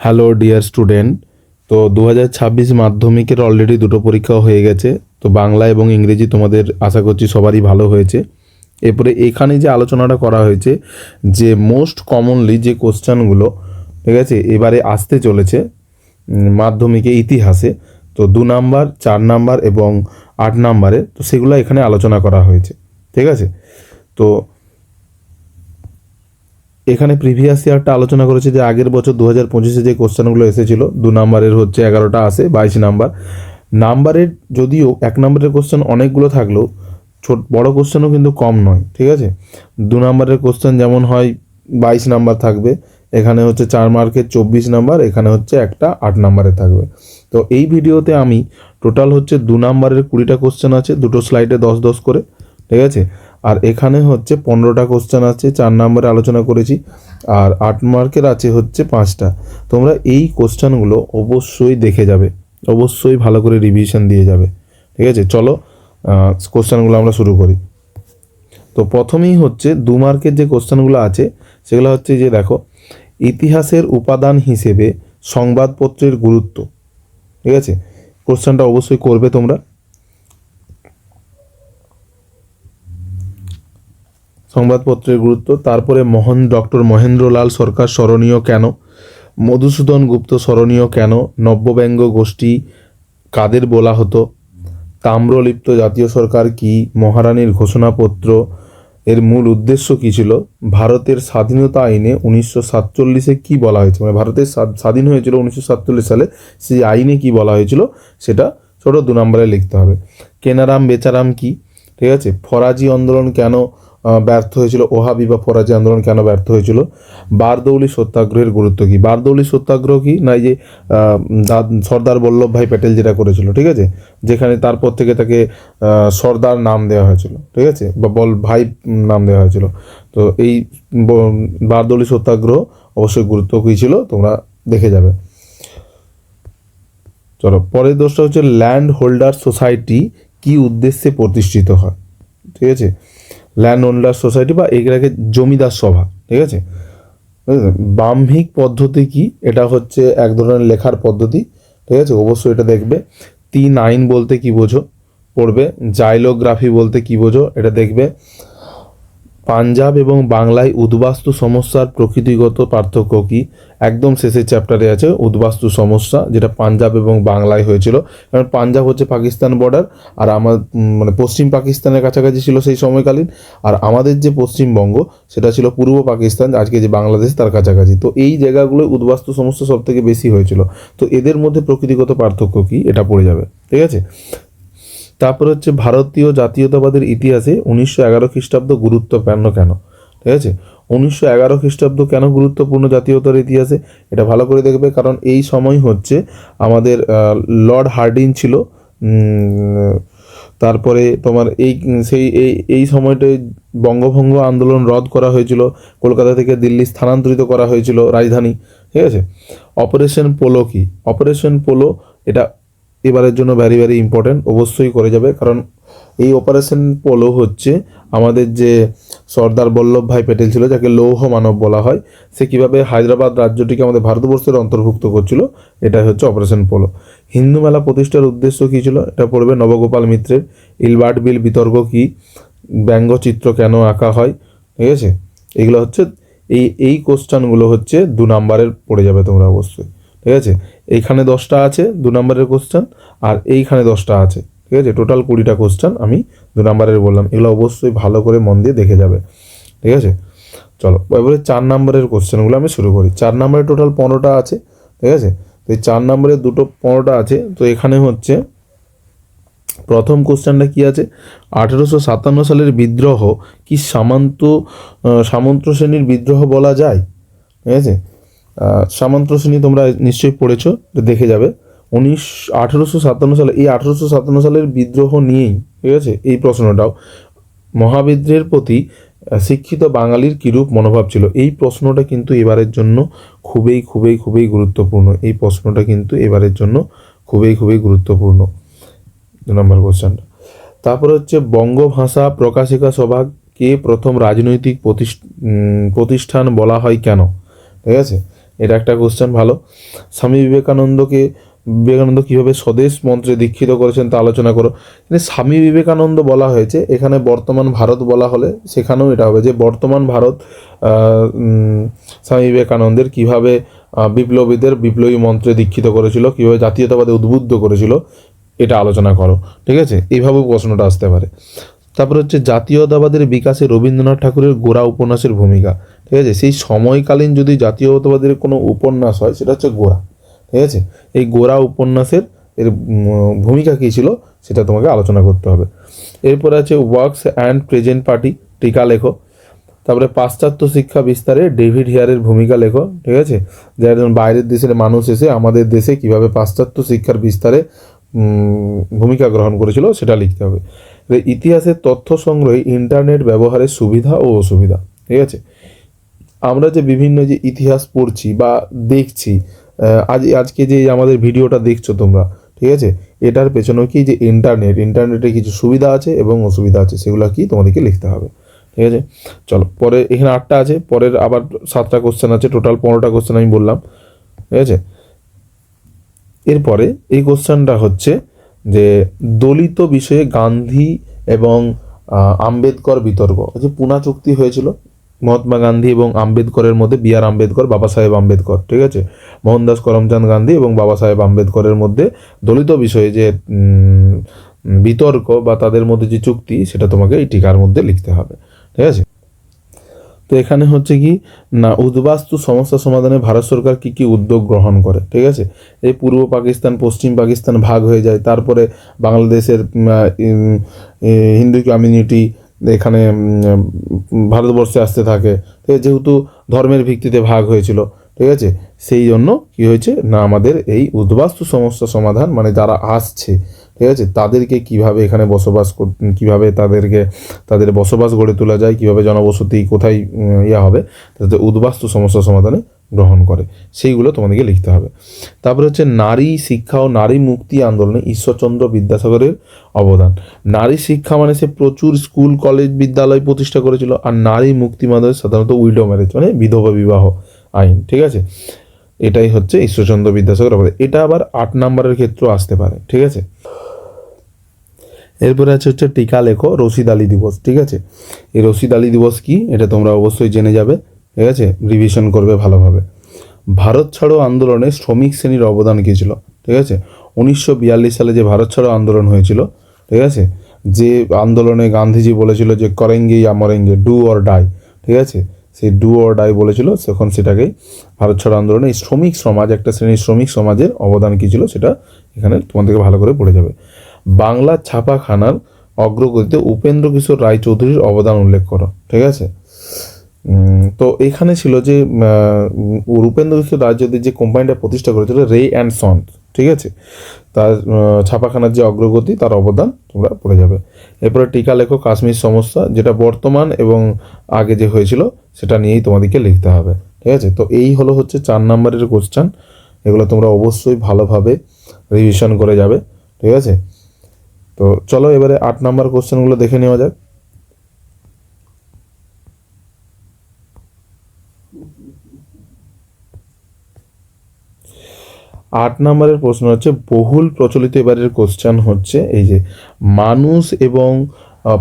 Hello dear student. তো 2026 মাধ্যমিকের already দুটো পরীক্ষা হয়ে গেছে। তো বাংলা এবং ইংরেজি তোমাদের আশা করছি সবারই ভালো হয়েছে। এরপরে এখানে যে আলোচনাটা করা হয়েছে যে মোস্ট কমনলি যে কোশ্চেনগুলো, ঠিক আছে, এবারে আসতে চলেছে মাধ্যমিকে ইতিহাসে, তো 2 নাম্বার, 4 নাম্বার এবং 8 নাম্বারে, তো সেগুলো এখানে আলোচনা করা হয়েছে। ঠিক আছে, তো এখানে প্রিভিয়াস ইয়ারটা আলোচনা করেছে যে আগের বছর 2025-এ যে কোশ্চেনগুলো এসেছিলো 2 নাম্বারের হচ্ছে 11টা আসে, 22 নাম্বার নাম্বারের। যদিও 1 নাম্বারের কোশ্চেন অনেকগুলো থাকলেও বড় কোশ্চেনও কিন্তু কম নয়। ঠিক আছে, 2 নাম্বারের কোশ্চেন যেমন হয় 22 নাম্বার থাকবে, এখানে হচ্ছে 4 মার্কের 24 নাম্বার, এখানে হচ্ছে একটা 8 নাম্বারে থাকবে। তো এই ভিডিওতে আমি টোটাল হচ্ছে 2 নাম্বারের 20টা কোশ্চেন আছে, দুটো স্লাইডে 10-10 করে। ঠিক আছে, আর এখানে হচ্ছে 15টা কোশ্চেন আছে, 4 নাম্বারে আলোচনা করেছি, আর 8 মার্কের আছে হচ্ছে 5টা। তোমরা এই কোশ্চেনগুলো অবশ্যই দেখে যাবে, অবশ্যই ভালো করে রিভিশন দিয়ে যাবে। ঠিক আছে, চলো কোশ্চেনগুলো আমরা শুরু করি। তো প্রথমেই হচ্ছে 2 মার্কের যে কোশ্চেনগুলো আছে সেগুলো হচ্ছে যে দেখো, ইতিহাসের উপাদান হিসেবে সংবাদপত্রের গুরুত্ব। ঠিক আছে, কোশ্চেনটা অবশ্যই করবে তোমরা। সংবাদপত্রের গুরুত্ব, তারপরে ডক্টর মহেন্দ্রলাল সরকার স্মরণীয় কেন, মধুসূদন গুপ্ত স্মরণীয় কেন, নব্যব্যঙ্গ গোষ্ঠী কাদের বলা হতো, তাম্রলিপ্ত জাতীয় সরকার কি, মহারানীর ঘোষণাপত্র এর মূল উদ্দেশ্য কী ছিল, ভারতের স্বাধীনতা আইনে 1947-এ কী বলা হয়েছে, মানে ভারতের স্বাধীন হয়েছিল 1947 সালে, সেই আইনে কি বলা হয়েছিল সেটা ছোটো 2 নাম্বারে লিখতে হবে। কেনারাম বেচারাম কি, ঠিক আছে, ফরাজি আন্দোলন কেন ব্যর্থ হয়েছিল, ওহাবি বা ফরাজি আন্দোলন কেন ব্যর্থ হয়েছিল, বারদৌলি সত্যাগ্রহের গুরুত্ব কী। বারদৌলি সত্যাগ্রহ কি না, এই যে সর্দার বল্লভভাই প্যাটেল যেটা করেছিল, ঠিক আছে, যেখানে তারপর থেকে তাকে সর্দার নাম দেওয়া হয়েছিল, ঠিক আছে, বা ভাই নাম দেওয়া হয়েছিল। তো এই বারদৌলি সত্যাগ্রহ অবশ্যই গুরুত্ব কী ছিল তোমরা দেখে যাবে। চলো পরের দোষটা হচ্ছে ল্যান্ড হোল্ডার সোসাইটি কি উদ্দেশ্যে প্রতিষ্ঠিত হয়। ঠিক আছে, ল্যান্ড হোল্ডার সোসাইটি বা এগুলাকে জমিদার সভা। ঠিক আছে, বাম্ভিক পদ্ধতি কি, এটা হচ্ছে এক ধরনের লেখার পদ্ধতি। ঠিক আছে, অবশ্যই এটা দেখবে। 3 আইন বলতে কি বোঝো পড়বে। জাইলোগ্রাফি বলতে কি বোঝো এটা দেখবে। পাঞ্জাব এবং বাংলায় উদ্বাস্তু সমস্যার প্রকৃতিগত পার্থক্য কি, একদম শেষের চ্যাপ্টারে আছে উদ্বাস্তু সমস্যা, যেটা পাঞ্জাব এবং বাংলায় হয়েছিল। কারণ পাঞ্জাব হচ্ছে পাকিস্তান বর্ডার, আর আমার মানে পশ্চিম পাকিস্তানের কাছাকাছি ছিল সেই সময়কালীন, আর আমাদের যে পশ্চিমবঙ্গ সেটা ছিল পূর্ব পাকিস্তান, আজকে যে বাংলাদেশ তার কাছাকাছি। তো এই জায়গাগুলোয় উদ্বাস্তু সমস্যা সব থেকে বেশি হয়েছিল। তো এদের মধ্যে প্রকৃতিগত পার্থক্য কি এটা পড়ে যাবে। ঠিক আছে, তারপর হচ্ছে ভারতীয় জাতীয়তাবাদের ইতিহাসে 1911 খ্রিস্টাব্দ গুরুত্বপূর্ণ কেন। ঠিক আছে, 1911 খ্রিস্টাব্দ কেন গুরুত্বপূর্ণ জাতীয়তার ইতিহাসে, এটা ভালো করে দেখবে। কারণ এই সময় হচ্ছে আমাদের লর্ড হার্ডিন ছিল, তারপরে তোমার এই সময়টায় বঙ্গভঙ্গ আন্দোলন রদ করা হয়েছিল, কলকাতা থেকে দিল্লি স্থানান্তরিত করা হয়েছিল রাজধানী। ঠিক আছে, অপারেশন পোলো কি, অপারেশন পোলো এটা এবারের জন্য ভ্যারি ভ্যারি ইম্পর্টেন্ট, অবশ্যই করে যাবে। কারণ এই অপারেশন পোলো হচ্ছে আমাদের যে সর্দার বল্লভভাই প্যাটেল ছিল, যাকে লৌহ মানব বলা হয়, সে কীভাবে হায়দ্রাবাদ রাজ্যটিকে আমাদের ভারতবর্ষের অন্তর্ভুক্ত করছিল, এটাই হচ্ছে অপারেশন পোলো। হিন্দু মেলা প্রতিষ্ঠার উদ্দেশ্য কী ছিল, এটা পড়বে নবগোপাল মিত্রের। ইলবার্ট বিল বিতর্ক কী, ব্যঙ্গচিত্র কেন আঁকা হয়। ঠিক আছে, এগুলো হচ্ছে এই কোশ্চেনগুলো হচ্ছে 2 নাম্বারের পড়ে যাবে তোমরা অবশ্যই। ঠিক আছে, এইখানে 10টা আছে 2 নাম্বারের কোশ্চেন, আর এইখানে 10টা আছে। ঠিক আছে, টোটাল 20টা কোশ্চেন আমি 2 নাম্বারের বললাম, এগুলো অবশ্যই ভালো করে মন দিয়ে দেখে যাবে। ঠিক আছে, চলো এবারে 4 নাম্বারের কোশ্চেনগুলো আমি শুরু করি। 4 নাম্বারে টোটাল 15টা আছে। ঠিক আছে, তো এই 4 নাম্বারে 15টা আছে। তো এখানে হচ্ছে প্রথম কোশ্চেনটা কি আছে, 1857 সালের বিদ্রোহ কি সামন্ত শ্রেণীর বিদ্রোহ বলা যায়। ঠিক আছে, সামন্ত শ্রেণী তোমরা নিশ্চয়ই পড়েছো, দেখে যাবে। 1857 সালে, এই 1857 সালের বিদ্রোহ নিয়েই, ঠিক আছে, এই প্রশ্নটাও মহাবিদ্রোহের প্রতি শিক্ষিত বাঙালির কীরূপ মনোভাব ছিল, এই প্রশ্নটা কিন্তু এবারের জন্য খুবই খুবই খুবই গুরুত্বপূর্ণ। এই প্রশ্নটা কিন্তু এবারের জন্য খুবই খুবই গুরুত্বপূর্ণ, 2 নম্বর কোশ্চেনটা। তারপর হচ্ছে বঙ্গভাষা প্রকাশিকা সভাকে প্রথম রাজনৈতিক প্রতিষ্ঠান বলা হয় কেন। ঠিক আছে, এটা একটা কোশ্চেন ভালো। স্বামী বিবেকানন্দ কীভাবে স্বদেশ মন্ত্রে দীক্ষিত করেছেন তা আলোচনা করো। স্বামী বিবেকানন্দ বলা হয়েছে, এখানে বর্তমান ভারত বলা হলে সেখানেও এটা হবে যে বর্তমান ভারত স্বামী বিবেকানন্দের কীভাবে বিপ্লবীদের বিপ্লবী মন্ত্রে দীক্ষিত করেছিল, কীভাবে জাতীয়তাবাদে উদ্বুদ্ধ করেছিল, এটা আলোচনা করো। ঠিক আছে, এইভাবেও প্রশ্নটা আসতে পারে। তারপর হচ্ছে জাতীয়তাবাদের বিকাশে রবীন্দ্রনাথ ঠাকুরের গোরা উপন্যাসের ভূমিকা। ঠিক আছে, সেই সময়কালীন যদি জাতীয়তাবাদের কোনো উপন্যাস হয় সেটা হচ্ছে গোরা। ঠিক আছে, এই গোরা উপন্যাসের ভূমিকা কী ছিল সেটা তোমাকে আলোচনা করতে হবে। এরপর আছে ওয়ার্কস অ্যান্ড প্রেজেন্ট পার্টি, টিকা লেখো। তারপরে পাশ্চাত্য শিক্ষা বিস্তারে ডেভিড হিয়ারের ভূমিকা লেখো। ঠিক আছে, যে একজন বাইরের দেশের মানুষ এসে আমাদের দেশে কিভাবে পাশ্চাত্য শিক্ষার বিস্তারে ভূমিকা গ্রহণ করেছিল সেটা লিখতে হবে। ইতিহাসের তথ্য সংগ্রহে ইন্টারনেট ব্যবহারের সুবিধা ও অসুবিধা। ঠিক আছে, আমরা যে বিভিন্ন যে ইতিহাস পড়ছি বা দেখছি, আজকে যে আমাদের ভিডিওটা দেখছো তোমরা, ঠিক আছে, এটার পেছনেও কি যে ইন্টারনেটে কিছু সুবিধা আছে এবং অসুবিধা আছে, সেগুলো কি তোমাদেরকে লিখতে হবে। ঠিক আছে, চলো পরে এখানে 8টা আছে, পরের আবার 7টা কোশ্চেন আছে, টোটাল 15টা কোশ্চেন আমি বললাম। ঠিক আছে, এরপরে এই কোশ্চেনটা হচ্ছে যে দলিত বিষয়ে গান্ধী এবং আম্বেদকর বিতর্ক। যে পুনা চুক্তি হয়েছিল মহাত্মা গান্ধী এবং আম্বেদকরের মধ্যে, বি.আর. আম্বেদকর, বাবা সাহেব আম্বেদকর। ঠিক আছে, মোহনদাস করমচাঁদ গান্ধী এবং বাবা সাহেব আম্বেদকরের মধ্যে দলিত বিষয়ে যে বিতর্ক বা তাদের মধ্যে যে চুক্তি, সেটা তোমাকে এই টিকার মধ্যে লিখতে হবে। ঠিক আছে, তো এখানে হচ্ছে কি না, উদ্বাস্তু সমস্যা সমাধানে ভারত সরকার কি কি উদ্যোগ গ্রহণ করে। ঠিক আছে, এই পূর্ব পাকিস্তান পশ্চিম পাকিস্তান ভাগ হয়ে যায়, তারপরে বাংলাদেশের হিন্দু কমিউনিটি এখানে ভারতবর্ষে আসতে থাকে। ঠিক আছে, যেহেতু ধর্মের ভিত্তিতে ভাগ হয়েছিল, ঠিক আছে, সেই জন্য কি হয়েছে না, আমাদের এই উদ্বাস্তু সমস্যা সমাধান মানে যারা আসছে, ঠিক আছে, তাদেরকে কিভাবে এখানে বসবাস কীভাবে তাদের বসবাস গড়ে তোলা যায়, কীভাবে জনবসতি কোথায় হবে, তাদের উদ্বাস্তু সমস্যা সমাধানে গ্রহণ করে, সেইগুলো তোমাদেরকে লিখতে হবে। তারপরে হচ্ছে নারী শিক্ষা ও নারী মুক্তি আন্দোলনে ঈশ্বরচন্দ্র বিদ্যাসাগরের অবদান। নারী শিক্ষা মানে সে প্রচুর স্কুল কলেজ বিদ্যালয় প্রতিষ্ঠা করেছিল, আর নারী মুক্তি মানে সাধারণত উইডো ম্যারেজ মানে বিধবা বিবাহ আইন। ঠিক আছে, এটাই হচ্ছে ঈশ্বরচন্দ্র বিদ্যাসাগর অবদান। এটা আবার 8 নম্বরের ক্ষেত্রেও আসতে পারে। ঠিক আছে, এরপরে হচ্ছে টিকা লেখো রশিদ আলী দিবস। ঠিক আছে, এই রশিদ আলী দিবস কি এটা তোমরা অবশ্যই জেনে যাবে। ঠিক আছে, রিভিশন করবে ভালোভাবে। ভারত ছাড়ো আন্দোলনে শ্রমিক শ্রেণীর অবদান কী ছিল। ঠিক আছে, 1942 সালে যে ভারত ছাড়ো আন্দোলন হয়েছিল, ঠিক আছে, যে আন্দোলনে গান্ধীজি বলেছিল যে করেঙ্গে ইয়া মরেঙ্গে, ডু অর ডাই। ঠিক আছে, সেই ডু অর ডাই বলেছিল, তখন সেটাকেই ভারত ছাড়ো আন্দোলনে এই শ্রমিক সমাজ, একটা শ্রেণীর শ্রমিক সমাজের অবদান কী ছিল সেটা এখানে তোমাদেরকে ভালো করে পড়ে যাবে। বাংলা ছাপাখানার অগ্রগতিতে উপেন্দ্র কিশোর রায়চৌধুরীর অবদান উল্লেখ করো। ঠিক আছে, তো এখানে ছিল যে উপেন্দ্র কিশোর রায়চৌধুরী যে কোম্পানিটা প্রতিষ্ঠা করেছিল রে অ্যান্ড সন্স। ঠিক আছে, তার ছাপাখানার যে অগ্রগতি, তার অবদান তোমরা পড়ে যাবে। এরপরে টিকা লেখো কাশ্মীর সমস্যা, যেটা বর্তমান এবং আগে যে হয়েছিল সেটা নিয়েই তোমাদেরকে লিখতে হবে। ঠিক আছে, তো এই হচ্ছে 4 নম্বরের কোশ্চেন। এগুলো তোমরা অবশ্যই ভালোভাবে রিভিশন করে যাবে। ঠিক আছে, তো চলো এবারে 8 নম্বর কোশ্চেনগুলো দেখে নেওয়া যাক। 8 নম্বরের প্রশ্ন হচ্ছে বহুল প্রচলিত এবারের কোশ্চেন হচ্ছে এই যে মানুষ এবং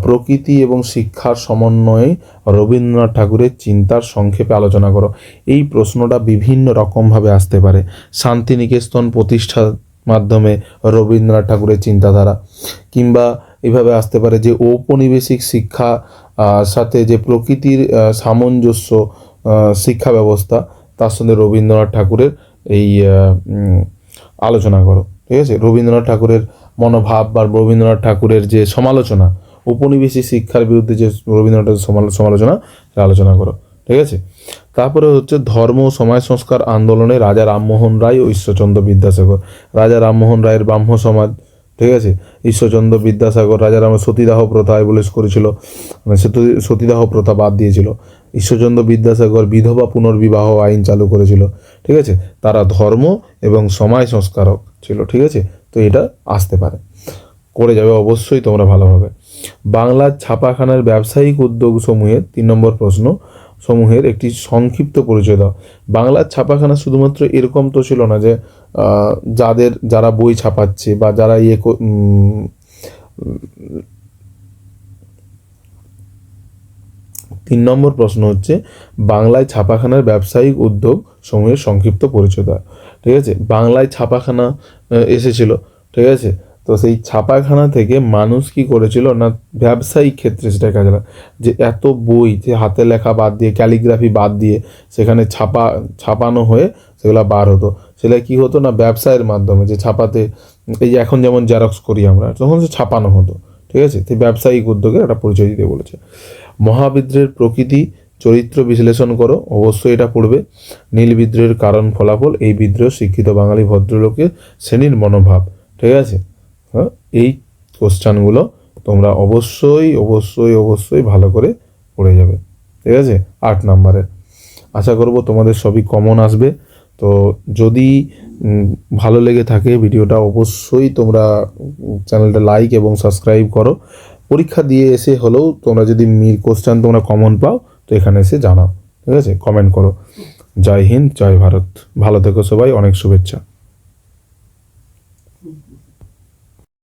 প্রকৃতি এবং শিক্ষার সমন্বয়ে রবীন্দ্রনাথ ঠাকুরের চিন্তার সংক্ষেপে আলোচনা করো। এই প্রশ্নটা বিভিন্ন রকমভাবে আসতে পারে। শান্তিনিকেতন প্রতিষ্ঠার মাধ্যমে রবীন্দ্রনাথ ঠাকুরের চিন্তাধারা, কিংবা এইভাবে আসতে পারে যে ঔপনিবেশিক শিক্ষা সাথে যে প্রকৃতির সামঞ্জস্য শিক্ষা ব্যবস্থা, তার সঙ্গে রবীন্দ্রনাথ ঠাকুরের এই আলোচনা করো। ঠিক আছে, রবীন্দ্রনাথ ঠাকুরের মনোভাব বা রবীন্দ্রনাথ ঠাকুরের যে সমালোচনা, উপনিবেশিক শিক্ষার বিরুদ্ধে যে রবীন্দ্রনাথের সমালোচনা, আলোচনা করো। ঠিক আছে, তারপরে হচ্ছে ধর্ম ও সমাজ সংস্কার আন্দোলনে রাজা রামমোহন রায় ও ঈশ্বরচন্দ্র বিদ্যাসাগর। রাজা রামমোহন রায়ের ব্রাহ্ম সমাজ, ঠিক আছে, ঈশ্বরচন্দ্র বিদ্যাসাগর রাজা রাম সতীদাহ প্রথা অ্যাবলিশ করেছিল, মানে সতীদাহ প্রথা বাদ দিয়েছিল। ঈশ্বরচন্দ্র বিদ্যাসাগর বিধবা পুনর্বিবাহ আইন চালু করেছিল। ঠিক আছে, তারা ধর্ম এবং সমাজ সংস্কারক ছিল। ঠিক আছে, তো এটা আসতে পারে, করে যাবে অবশ্যই তোমরা ভালোভাবে। বাংলার ছাপাখানার ব্যবসায়িক উদ্যোগ সমূহের 3 নম্বর প্রশ্ন সমূহের একটি সংক্ষিপ্ত পরিচয় দাও। বাংলার ছাপাখানা শুধুমাত্র এরকম তো ছিল না যে যারা বই ছাপাচ্ছে বা যারা 3 নম্বর প্রশ্ন হচ্ছে বাংলায় ছাপাখানার ব্যবসায়িক উদ্যোগ সমূহের সংক্ষিপ্ত পরিচয় দাও। ঠিক আছে, বাংলায় ছাপাখানা এসেছিল, ঠিক আছে। তো সেই ছাপাখানা থেকে মানুষ কি করেছিল না ব্যবসায়িক ক্ষেত্রে সেটা কাজে যে এত বই যে হাতে লেখা বাদ দিয়ে, ক্যালিগ্রাফি বাদ দিয়ে সেখানে ছাপানো হয়ে সেগুলো বার হতো, সেটা কি হতো না ব্যবসায়ের মাধ্যমে, যে ছাপাতে এই যে এখন যেমন জেরক্স করি আমরা, তখন সে ছাপানো হতো। ঠিক আছে, সেই ব্যবসায়িক উদ্যোগের একটা পরিচয় দিতে বলেছে। মহাবিদ্রোহের প্রকৃতি চরিত্র বিশ্লেষণ করো, অবশ্যই এটা পড়বে। নীল বিদ্রোহের কারণ ফলাফল, এই বিদ্রোহ শিক্ষিত বাঙালি ভদ্রলোকের শ্রেণীর মনোভাব। ঠিক আছে, হ্যাঁ, এই কোশ্চানগুলো তোমরা অবশ্যই অবশ্যই অবশ্যই ভালো করে পড়ে যাবে। ঠিক আছে, 8 নম্বরের। আশা করব তোমাদের সবই কমন আসবে। তো যদি ভালো লেগে থাকে ভিডিওটা, অবশ্যই তোমরা চ্যানেলটা লাইক এবং সাবস্ক্রাইব করো। পরীক্ষা দিয়ে এসে হলেও তোমরা যদি কোশ্চেন তোমরা কমন পাও তো এখানে এসে জানাও। ঠিক আছে, কমেন্ট করো। জয় হিন্দ, জয় ভারত, ভালো থেকো সবাই, অনেক শুভেচ্ছা।